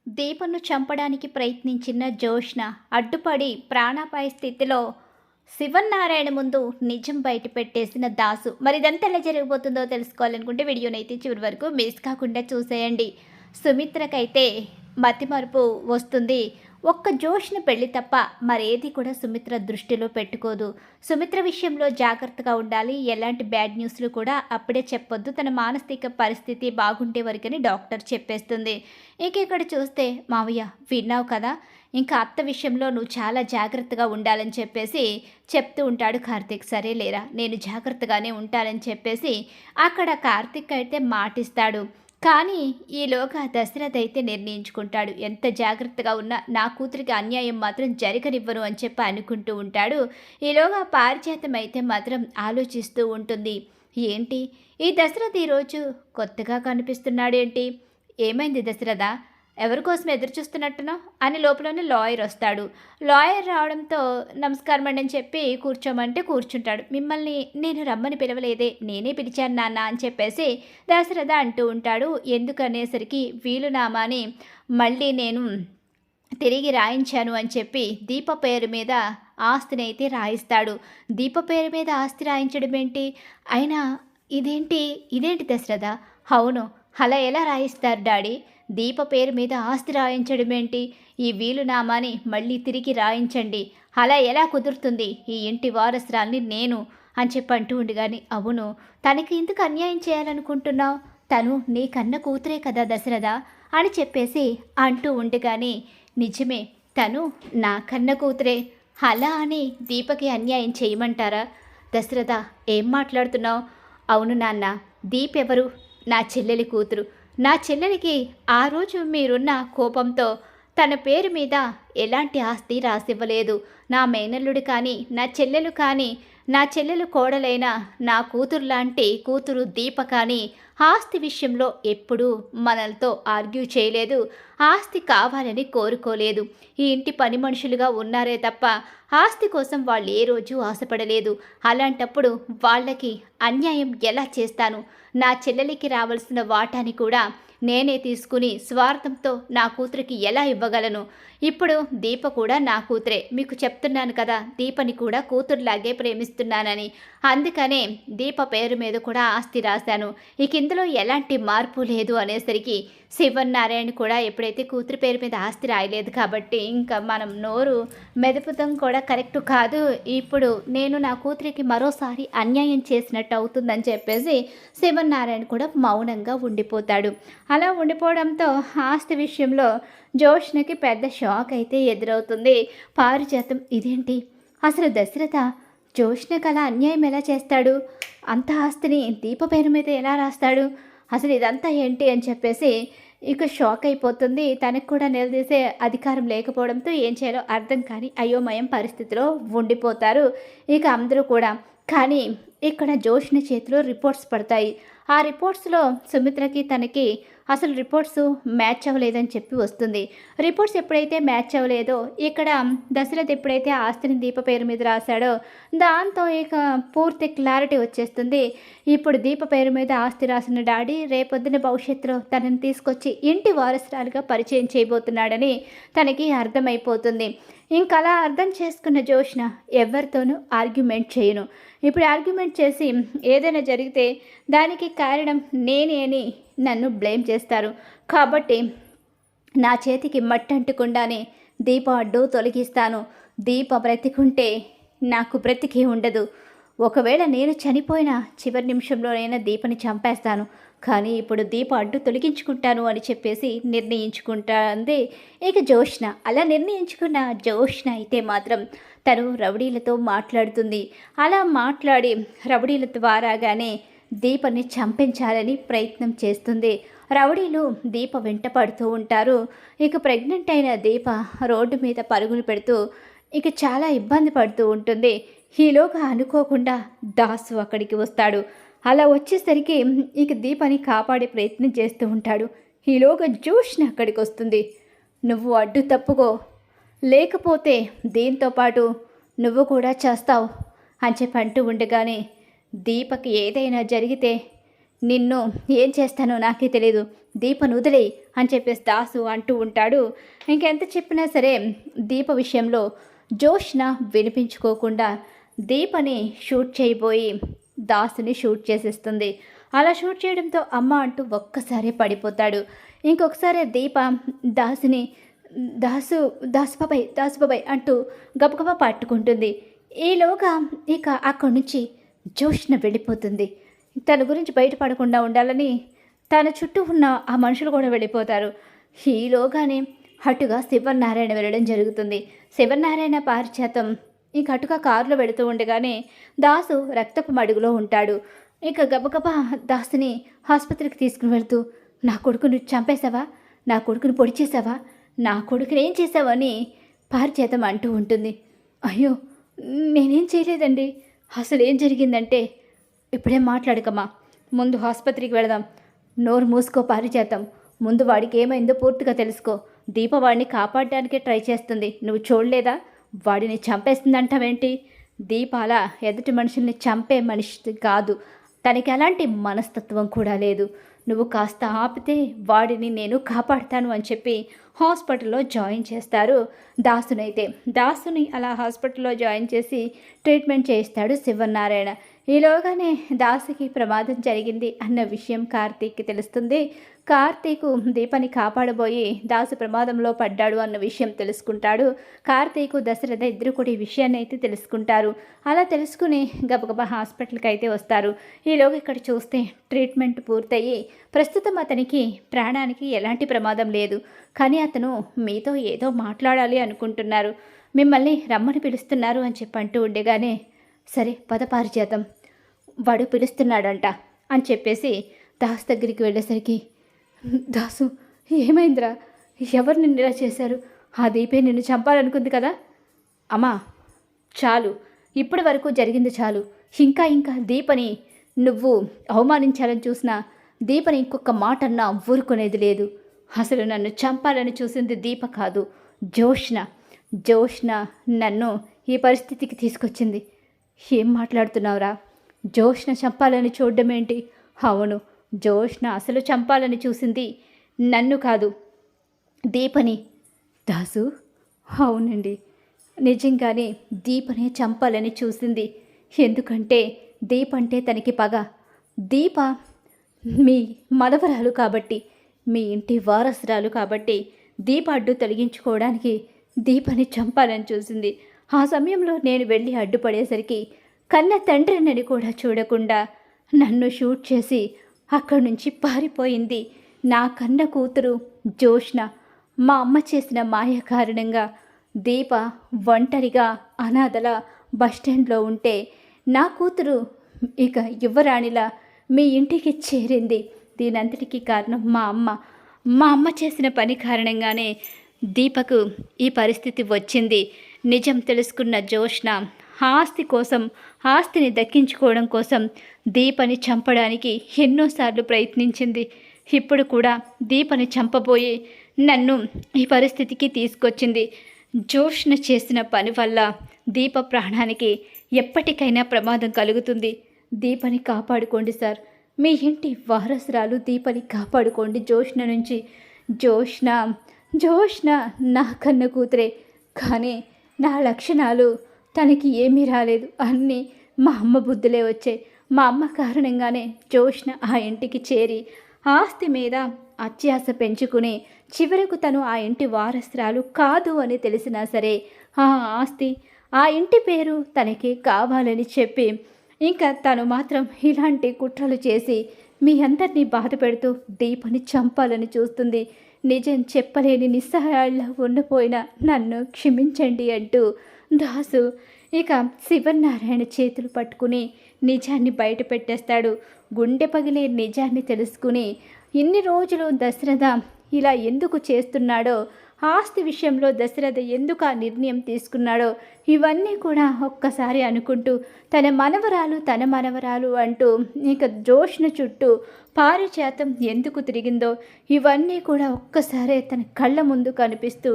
దీపను చంపడానికి ప్రయత్నించిన జోష్న అడ్డుపడి ప్రాణాపాయ స్థితిలో శివన్నారాయణ ముందు నిజం బయట పెట్టేసిన దాసు. మరి ఇదంతా ఎలా జరగబోతుందో తెలుసుకోవాలనుకుంటే వీడియోనైతే చివరి వరకు మిస్ కాకుండా చూసేయండి. సుమిత్రకైతే మతిమరుపు వస్తుంది. ఒక్క జోష్ని పెళ్లి తప్ప మరేది కూడా సుమిత్ర దృష్టిలో పెట్టుకోదు. సుమిత్ర విషయంలో జాగ్రత్తగా ఉండాలి. ఎలాంటి బ్యాడ్ న్యూస్లు కూడా అప్పుడే చెప్పొద్దు. తన మానసిక పరిస్థితి బాగుండే వరకని డాక్టర్ చెప్పేస్తుంది. ఇంక ఇక్కడ చూస్తే మావయ్య విన్నావు కదా, ఇంకా అత్త విషయంలో నువ్వు చాలా జాగ్రత్తగా ఉండాలని చెప్పేసి చెప్తూ ఉంటాడు కార్తీక్. సరే లేరా, నేను జాగ్రత్తగానే ఉంటానని చెప్పేసి అక్కడ కార్తీక్ అయితే మాటిస్తాడు. కానీ ఈలోగా దశరథ్ అయితే నిర్ణయించుకుంటాడు, ఎంత జాగ్రత్తగా ఉన్నా నా కూతురికి అన్యాయం మాత్రం జరగనివ్వను అని చెప్పి అనుకుంటూ ఉంటాడు. ఈలోగా పారిజాతం అయితే మాత్రం ఆలోచిస్తూ ఉంటుంది. ఏంటి ఈ దశరథ్ ఈరోజు కొత్తగా కనిపిస్తున్నాడేంటి, ఏమైంది దశరథ, ఎవరి కోసం ఎదురు చూస్తున్నట్టునో అని లోపలనే లాయర్ వస్తాడు. లాయర్ రావడంతో నమస్కారం అండి అని చెప్పి కూర్చోమంటే కూర్చుంటాడు. మిమ్మల్ని నేను రమ్మని పిలవలేదే, నేనే పిలిచాను నాన్న అని చెప్పేసి దశరథ అంటూ ఉంటాడు. ఎందుకనేసరికి వీలునామాని మళ్ళీ నేను తిరిగి రాయించాను అని చెప్పి దీప పేరు మీద ఆస్తిని అయితే రాయిస్తాడు. దీప పేరు మీద ఆస్తి రాయించడం ఏంటి, అయినా ఇదేంటి దశరథ, అవును అలా ఎలా రాయిస్తారు డాడీ, దీప పేరు మీద ఆస్తి రాయించడం ఏంటి, ఈ వీలునామాని మళ్ళీ తిరిగి రాయించండి, అలా ఎలా కుదురుతుంది, ఈ ఇంటి వారసురాల్ని నేను అని చెప్పి అంటూ ఉండగాని, అవును తనకి ఎందుకు అన్యాయం చేయాలనుకుంటున్నావు, తను నీ కన్న కూతురే కదా దశరథ అని చెప్పేసి అంటూ ఉండగాని, నిజమే తను నా కన్న కూతురే, అలా అని దీపకి అన్యాయం చేయమంటారా దశరథ, ఏం మాట్లాడుతున్నావు, అవును నాన్న దీప్ ఎవరు, నా చెల్లెలి కూతురు, నా చెల్లెలికి ఆ రోజు మీరున్న కోపంతో తన పేరు మీద ఎలాంటి ఆస్తి రాసివ్వలేదు. నా మేనల్లుడు కానీ నా చెల్లెలు కోడలైన నా కూతురు లాంటి కూతురు దీప కానీ ఆస్తి విషయంలో ఎప్పుడూ మనలతో ఆర్గ్యూ చేయలేదు, ఆస్తి కావాలని కోరుకోలేదు. ఈ ఇంటి పని మనుషులుగా ఉన్నారే తప్ప ఆస్తి కోసం వాళ్ళు ఏ రోజు ఆశపడలేదు. అలాంటప్పుడు వాళ్ళకి అన్యాయం ఎలా చేస్తాను, నా చెల్లెలికి రావాల్సిన వాటాని కూడా నేనే తీసుకుని స్వార్థంతో నా కూతురికి ఎలా ఇవ్వగలను, ఇప్పుడు దీప కూడా నా కూతురే, మీకు చెప్తున్నాను కదా దీపని కూడా కూతురులాగే ప్రేమిస్తున్నానని, అందుకనే దీప పేరు మీద కూడా ఆస్తి రాశాను, ఇక ఇందులో ఎలాంటి మార్పు లేదు అనేసరికి శివన్నారాయణ కూడా ఎప్పుడైతే కూతురు పేరు మీద ఆస్తి రాయలేదు కాబట్టి ఇంకా మనం నోరు మెదుపుతం కూడా కరెక్ట్ కాదు, ఇప్పుడు నేను నా కూతురికి మరోసారి అన్యాయం చేసినట్టు అవుతుందని చెప్పేసి శివన్నారాయణ కూడా మౌనంగా ఉండిపోతాడు. అలా ఉండిపోవడంతో ఆస్తి విషయంలో జోష్నకి పెద్ద షాక్ అయితే ఎదురవుతుంది. పారిజాతం ఇదేంటి, అసలు దశరథ జోష్నకి అలా అన్యాయం ఎలా చేస్తాడు, అంత ఆస్తిని దీప పేరు మీద ఎలా రాస్తాడు, అసలు ఇదంతా ఏంటి అని చెప్పేసి ఇక షాక్ అయిపోతుంది. తనకు కూడా నిలదీసే అధికారం లేకపోవడంతో ఏం చేయాలో అర్థం కాని అయోమయం పరిస్థితిలో ఉండిపోతారు ఇక అందరూ కూడా. కానీ ఇక్కడ జోష్ని చేతిలో రిపోర్ట్స్ పడతాయి. ఆ రిపోర్ట్స్లో సుమిత్రకి తనకి అసలు రిపోర్ట్స్ మ్యాచ్ అవ్వలేదని చెప్పి వస్తుంది. రిపోర్ట్స్ ఎప్పుడైతే మ్యాచ్ అవ్వలేదో ఇక్కడ దశరథ్ ఎప్పుడైతే ఆస్తిని దీప పేరు మీద రాశాడో దాంతో ఇక పూర్తి క్లారిటీ వచ్చేస్తుంది. ఇప్పుడు దీప పేరు మీద ఆస్తి రాసిన డాడీ రేపొద్దున భవిష్యత్తులో తనని తీసుకొచ్చి ఇంటి వారసురాలుగా పరిచయం చేయబోతున్నాడని తనకి అర్థమైపోతుంది. ఇంకలా అర్థం చేసుకున్న జోష్న ఎవరితోనూ ఆర్గ్యుమెంట్ చేయను, ఇప్పుడు ఆర్గ్యుమెంట్ చేసి ఏదైనా జరిగితే దానికి కారణం నేనే అని నన్ను బ్లేమ్ చేస్తారు, కాబట్టి నా చేతికి మట్టంటుకుండానే దీప అడ్డు తొలగిస్తాను, దీప బ్రతికుంటే నాకు బ్రతికి ఉండదు, ఒకవేళ నేను చనిపోయిన చివరి నిమిషంలోనైనా దీపని చంపేస్తాను, కానీ ఇప్పుడు దీప అడ్డు తొలగించుకుంటాను అని చెప్పేసి నిర్ణయించుకుంటుంది ఇక జోష్న. అలా నిర్ణయించుకున్న జోష్న అయితే మాత్రం తను రౌడీలతో మాట్లాడుతుంది. అలా మాట్లాడి రౌడీల ద్వారాగానే దీపని చంపించాలని ప్రయత్నం చేస్తుంది. రౌడీలు దీప వెంట పడుతూ ఉంటారు. ఇక ప్రెగ్నెంట్ అయిన దీప రోడ్డు మీద పరుగులు పెడుతూ ఇక చాలా ఇబ్బంది పడుతూ ఉంటుంది. ఈలోగా అనుకోకుండా దాసు అక్కడికి వస్తాడు. అలా వచ్చేసరికి ఇక దీపని కాపాడే ప్రయత్నం చేస్తూ ఉంటాడు. ఈలోగా జోష్న అక్కడికి వస్తుంది. నువ్వు అడ్డు తప్పుకో, లేకపోతే దీంతో పాటు నువ్వు కూడా చేస్తావు అని చెప్పి అంటూ ఉండగానే దీపకి ఏదైనా జరిగితే నిన్ను ఏం చేస్తానో నాకే తెలియదు, దీపను వదిలేయి అని చెప్పేసి దాసు అంటూ ఉంటాడు. ఇంకెంత చెప్పినా సరే దీప విషయంలో జోష్న వినిపించుకోకుండా దీపని షూట్ చేయబోయి దాసుని షూట్ చేసేస్తుంది. అలా షూట్ చేయడంతో అమ్మ అంటూ ఒక్కసారి పడిపోతాడు. ఇంకొకసారి దీప దాసుని దాసు దాసు బాబాయ్ అంటూ గబగబా పట్టుకుంటుంది. ఈలోగా ఇక అక్కడి నుంచి జోష్న వెళ్ళిపోతుంది. తన గురించి బయటపడకుండా ఉండాలని తన చుట్టూ ఉన్న ఆ మనుషులు కూడా వెళ్ళిపోతారు. ఈలోగానే అటుగా శివనారాయణ వెళ్ళడం జరుగుతుంది. శివనారాయణ పారిచేతం ఇంక అటుగా కారులో వెళుతూ ఉండగానే దాసు రక్తపు మడుగులో ఉంటాడు. ఇక గబగబా దాసుని ఆసుపత్రికి తీసుకుని వెళ్తూ, నా కొడుకుని చంపేశావా, నా కొడుకుని పొడి చేసావా, నా కొడుకుని ఏం చేసావని పారిచేతం అంటూ ఉంటుంది. అయ్యో నేనేం చేయలేదండి, అసలు ఏం జరిగిందంటే, ఇప్పుడేం మాట్లాడకమ్మా, ముందు ఆసుపత్రికి వెళదాం, నోరు మూసుకో పారిచేతం, ముందు వాడికి ఏమైందో పూర్తిగా తెలుసుకో. దీప వాడిని కాపాడడానికే ట్రై చేస్తుంది, నువ్వు చూడలేదా, వాడిని చంపేస్తుందంటావేంటి? దీప అలా ఎదుటి మనుషుల్ని చంపే మనిషి కాదు, తనకి ఎలాంటి మనస్తత్వం కూడా లేదు. నువ్వు కాస్త ఆపితే వాడిని నేను కాపాడుతాను అని చెప్పి హాస్పిటల్లో జాయిన్ చేస్తారు దాసుని అలా హాస్పిటల్లో జాయిన్ చేసి ట్రీట్మెంట్ చేయిస్తాడు శివనారాయణ. ఈలోగానే దాసుకి ప్రమాదం జరిగింది అన్న విషయం కార్తీక్కి తెలుస్తుంది. కార్తీకు దీపని కాపాడబోయి దాసు ప్రమాదంలో పడ్డాడు అన్న విషయం తెలుసుకుంటాడు. కార్తీకు దశరథ ఇద్దరు కూడా ఈ విషయాన్ని అయితే తెలుసుకుంటారు. అలా తెలుసుకుని గబగబా హాస్పిటల్కి అయితే వస్తారు. ఈలోగా ఇక్కడ చూస్తే ట్రీట్మెంట్ పూర్తయి ప్రస్తుతం అతనికి ప్రాణానికి ఎలాంటి ప్రమాదం లేదు, కానీ అతను మీతో ఏదో మాట్లాడాలి అనుకుంటున్నారు, మిమ్మల్ని రమ్మని పిలుస్తున్నారు అని చెప్పి అంటూ ఉండగానే, సరే పద పారిజాతం, వాడు పిలుస్తున్నాడంట అని చెప్పేసి దాసు దగ్గరికి వెళ్ళేసరికి, దాసు ఏమైందిరా, ఎవరు నిన్ను ఇలా చేశారు, ఆ దీపే నిన్ను చంపాలనుకుంది కదా. అమ్మా చాలు, ఇప్పటి వరకు జరిగింది చాలు, ఇంకా దీపని నువ్వు అవమానించాలని చూసినా దీపని ఇంకొక మాట అన్నా ఊరుకునేది లేదు. అసలు నన్ను చంపాలని చూసింది దీప కాదు, జోష్న నన్ను ఈ పరిస్థితికి తీసుకొచ్చింది. ఏం మాట్లాడుతున్నావురా, జోష్న చంపాలని చూడడం ఏంటి? అవును, జోష్న అసలు చంపాలని చూసింది నన్ను కాదు, దీపని. దాసు అవునండి, నిజంగానే దీపనే చంపాలని చూసింది. ఎందుకంటే దీప అంటే తనకి పగ. దీప మీ మనవరాలు కాబట్టి, మీ ఇంటి వారసురాలు కాబట్టి దీప అడ్డు తొలగించుకోవడానికి దీపని చంపాలని చూసింది. ఆ సమయంలో నేను వెళ్ళి అడ్డుపడేసరికి కన్న తండ్రినని కూడా చూడకుండా నన్ను షూట్ చేసి అక్కడి నుంచి పారిపోయింది. నా కన్న కూతురు జోష్న. మా అమ్మ చేసిన మాయ కారణంగా దీప ఒంటరిగా అనాథల బస్టాండ్లో ఉంటే నా కూతురు ఇక యువరాణిలా మీ ఇంటికి చేరింది. దీనంతటికీ కారణం మా అమ్మ చేసిన పని కారణంగానే దీపకు ఈ పరిస్థితి వచ్చింది. నిజం తెలుసుకున్న జోష్న ఆస్తిని దక్కించుకోవడం కోసం దీపని చంపడానికి ఎన్నోసార్లు ప్రయత్నించింది. ఇప్పుడు కూడా దీపని చంపబోయి నన్ను ఈ పరిస్థితికి తీసుకొచ్చింది. జోష్న చేసిన పని వల్ల దీప ప్రాణానికి ఎప్పటికైనా ప్రమాదం కలుగుతుంది. దీపని కాపాడుకోండి సార్, మీ ఇంటి వారసురాలు దీపని కాపాడుకోండి జోష్న నుంచి. జోష్న నా కన్న కూతురే, కానీ నా లక్షణాలు తనకి ఏమీ రాలేదు, అన్నీ మా అమ్మ బుద్ధులే వచ్చాయి. మా అమ్మ కారణంగానే జోష్న ఆ ఇంటికి చేరి ఆస్తి మీద అత్యాశ పెంచుకుని చివరకు తను ఆ ఇంటి వారసురాలు కాదు అని తెలిసినా సరే ఆ ఆస్తి, ఆ ఇంటి పేరు తనకి కావాలని చెప్పి ఇంకా తను మాత్రం ఇలాంటి కుట్రలు చేసి మీ అందరినీ బాధ పెడుతూ దీపని చంపాలని చూస్తుంది. నిజం చెప్పలేని నిస్సహాయాల్లో ఉండిపోయిన నన్ను క్షమించండి అంటూ దాసు ఇక శివనారాయణ చేతులు పట్టుకుని నిజాన్ని బయట పెట్టేస్తాడు. గుండె పగిలే నిజాన్ని తెలుసుకుని ఇన్ని రోజులు దశరథ ఇలా ఎందుకు చేస్తున్నాడో, ఆస్తి విషయంలో దశరథ ఎందుకు ఆ నిర్ణయం తీసుకున్నాడో ఇవన్నీ కూడా ఒక్కసారి అనుకుంటూ తన మనవరాలు అంటూ ఇక జోష్న చుట్టూ పారిజాతం ఎందుకు తిరిగిందో ఇవన్నీ కూడా ఒక్కసారే తన కళ్ళ ముందు కనిపిస్తూ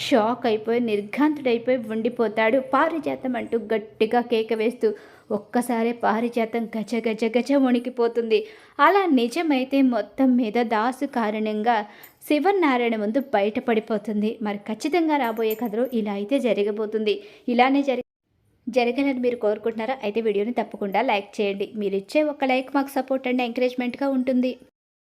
షాక్ అయిపోయి నిర్ఘాంతుడైపోయి ఉండిపోతాడు. పారిజాతం అంటూ గట్టిగా కేక వేస్తూ ఒక్కసారి పారిజాతం గజ గజ గజ వణికిపోతుంది. అలా నిజమైతే మొత్తం మీద దాసు కారణంగా శివనారాయణ ముందు బయటపడిపోతుంది. మరి ఖచ్చితంగా రాబోయే కథలో ఇలా అయితే జరగబోతుంది. ఇలానే జరగాలని మీరు కోరుకుంటున్నారా? అయితే వీడియోని తప్పకుండా లైక్ చేయండి. మీరు ఇచ్చే ఒక లైక్ మాకు సపోర్ట్ అండ్ ఎంకరేజ్మెంట్గా ఉంటుంది.